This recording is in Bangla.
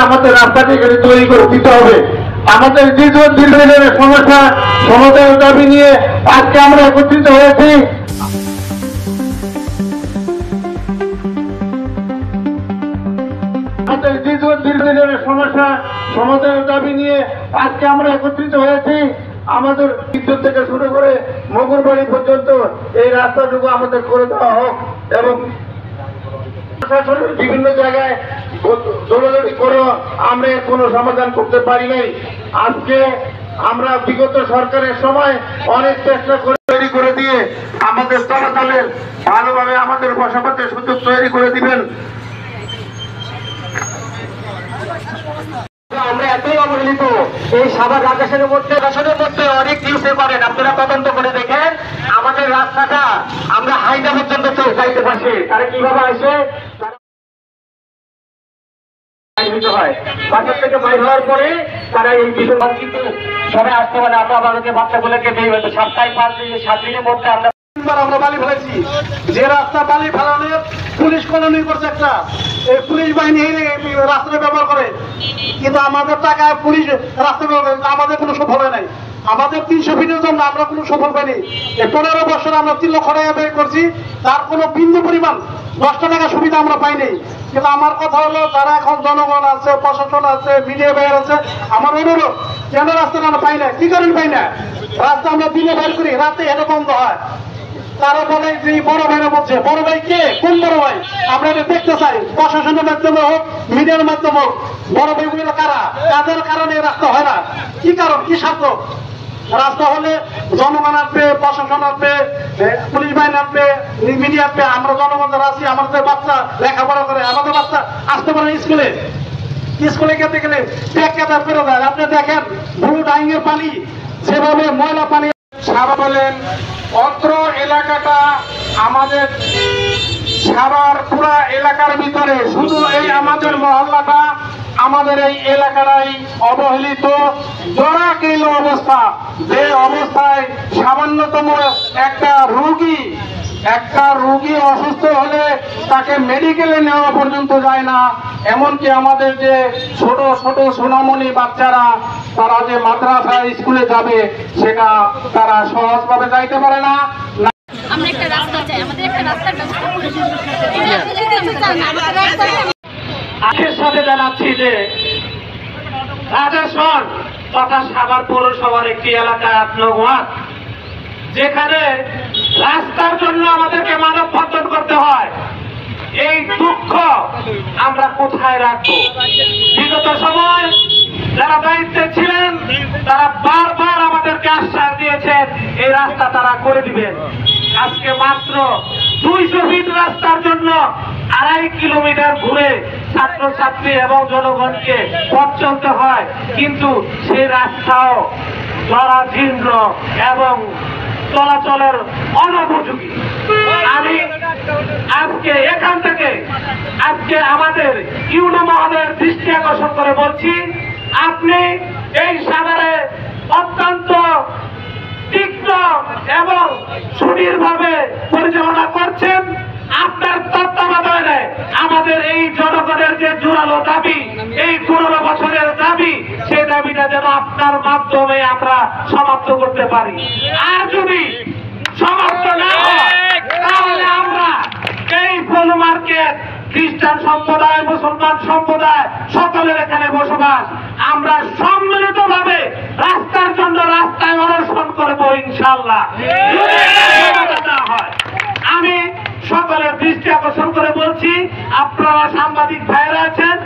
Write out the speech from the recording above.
আমাদের রাস্তাটি তৈরি করে দিতে হবে। আমাদের দীর্ঘদিনের সমস্যা সমাধানের দাবি নিয়ে আজকে আমরা একত্রিত হয়েছি। আমাদের দীর্ঘদিনের সমস্যা সমাধানের দাবি নিয়ে আজকে আমরা একত্রিত হয়েছি। আমাদের বিদ্যুৎ থেকে শুরু করে মগুরবাড়ি পর্যন্ত এই রাস্তাটুকু আমাদের করে দেওয়া হোক এবং প্রশাসনের বিভিন্ন জায়গায় দৌড়াদৌড়ি করে আমরা কোনো সমাধান করতে পারি নাই। আজকে আমরা বিগত সরকারের সময় অনেক চেষ্টা করে তৈরি করে দিয়ে আমাদের চলাচলের ভালোভাবে আমাদের বসবাসের সুযোগ তৈরি করে দিবেন। আমরা এতই অবহেলিত এই সাদা আকাশের মধ্যে অনেক নিউজে করেন, আপনারা তদন্ত করে দেখেন আমাদের রাস্তাটা আমরা হাইডা পর্যন্ত যাইতে পারছি। তারা কিভাবে আসে হয় বাজার থেকে বাইর হওয়ার পরে তারা এই বিষয় কিন্তু সবাই আসতে পারে। আমরা আমাদেরকে বাচ্চাগুলোকে সপ্তাহে 5 দিনের মধ্যে আমরা বালি ফেলেছি। যে রাস্তা বালি ফেলানোর পুলিশ কলোনি করছে একটা, এই পুলিশ বাহিনী রাস্তাটা ব্যবহার করে, কিন্তু আমাদের টাকায় পুলিশ রাস্তা ব্যবহার করে, আমাদের কোনো সফল হয় নাই। আমাদের 300 ফিটের জন্য আমরা কোনো সফল পাইনি। এই 15 বছর আমরা 3 লক্ষ টাকা ব্যয় করছি, তার কোনো বিন্দু পরিমাণ 10 টাকা সুবিধা আমরা পাইনি। কিন্তু আমার কথা হলো, যারা এখন জনগণ আছে, প্রশাসন আছে, মিডিয়া ভাইয়ের আছে, আমার অনুরোধ কেন রাস্তাটা আমরা পাই না? কি কারণ পাই না? রাস্তা আমরা দিনে বের করি, রাতে এটা বন্ধ হয়। তারা বলে যে বড় ভাইরা বলছে, বড় ভাই কে? কোন বড় ভাই? আমরা এটা দেখতে চাই, প্রশাসনের মাধ্যমে হোক, মিডিয়ার মাধ্যমে হোক। বড় ভাইগুলো কারা? কাদের কারণে রাস্তা হয় না? কি কারণ, কি স্বার্থ? রাস্তা হলে জনগণ আসবে, প্রশাসন আসবে, পুলিশ বাহিনী আসবে, মিডিয়া আসবে। আমরা জনগণ যারা আছি, আমাদের বাচ্চা লেখাপড়া করে, আমাদের বাচ্চা আসতে পারে স্কুলে। স্কুলে যেতে গেলে ব্যাগ কাদার করে দেয়। আপনি দেখেন ব্লু ডাইংয়ের পানি, সেভাবে ময়লা পানি সারা বলেন। অত্র এলাকাটা আমাদের সাভার পুরা এলাকার ভিতরে, শুধু এই আমাদের মহল্লাটা, আমাদের এই এলাকাটাই অবহেলিত, জরাকীর্ণ অবস্থা। যে অবস্থায় সামান্যতম একটা রোগী অসুস্থ হলে তাকে মেডিকেলে নেওয়া পর্যন্ত যায় না। এমনকি আমাদের যে ছোট ছোট সোনামণি বাচ্চারা, তারা যে মাদ্রাসা স্কুলে যাবে, সেটা তারা সহজভাবে যাইতে পারে না। আমরা একটা রাস্তা চাই, আমাদের একটা রাস্তার ব্যবস্থা করে দিন। আজকের সাথে জানাচ্ছি যে রাজেশ্বর তথা সাভার পৌরসভার একটি এলাকা 8 নং ওয়ার্ড, যেখানে রাস্তার জন্য আমাদেরকে মানববন্ধন করতে হয়। এই দুঃখ আমরা কোথায় রাখবো? বিগত সময় যারা দায়িত্বে ছিলেন তারা বারবার আমাদেরকে আশ্বাস দিয়েছেন এই রাস্তা তারা করে দিবেন। আজকে মাত্র 200 ফিট রাস্তার জন্য 2.5 কিলোমিটার ঘুরে ছাত্রছাত্রী এবং জনগণকে পথ চলতে হয়, কিন্তু সেই রাস্তাও জরাজীর্ণ এবং চলাচলের অনুপযোগী। আমি আজকে এখান থেকে আমাদের ইউনো মহোদয়ের দৃষ্টি আকর্ষণ করে বলছি, আপনি এই সাভারে অত্যন্ত তীক্ষ্ণ এবং সুদৃঢ়ভাবে পরিচালনা করছেন। আপনার তত্ত্বাবধানে আমাদের এই জনগণের যে জোরালো দাবি, এই 15 বছরের দাবি, সেই দাবিটা যেন আপনার মাধ্যমে আমরা সমাপ্ত করতে পারি। আর যদি সমাপ্ত না হয়, তাহলে আমরা এই ফুল মার্কেট, খ্রিস্টান সম্প্রদায়, মুসলমান সম্প্রদায়, সকলের এখানে বসবাস, আমরা সম্মিলিতভাবে রাস্তার জন্য রাস্তায় অনশন করবো ইনশাআল্লাহ। আমি সকলের দৃষ্টি আকর্ষণ করে বলছি, আপনারা সাংবাদিক ভাইরা আছেন,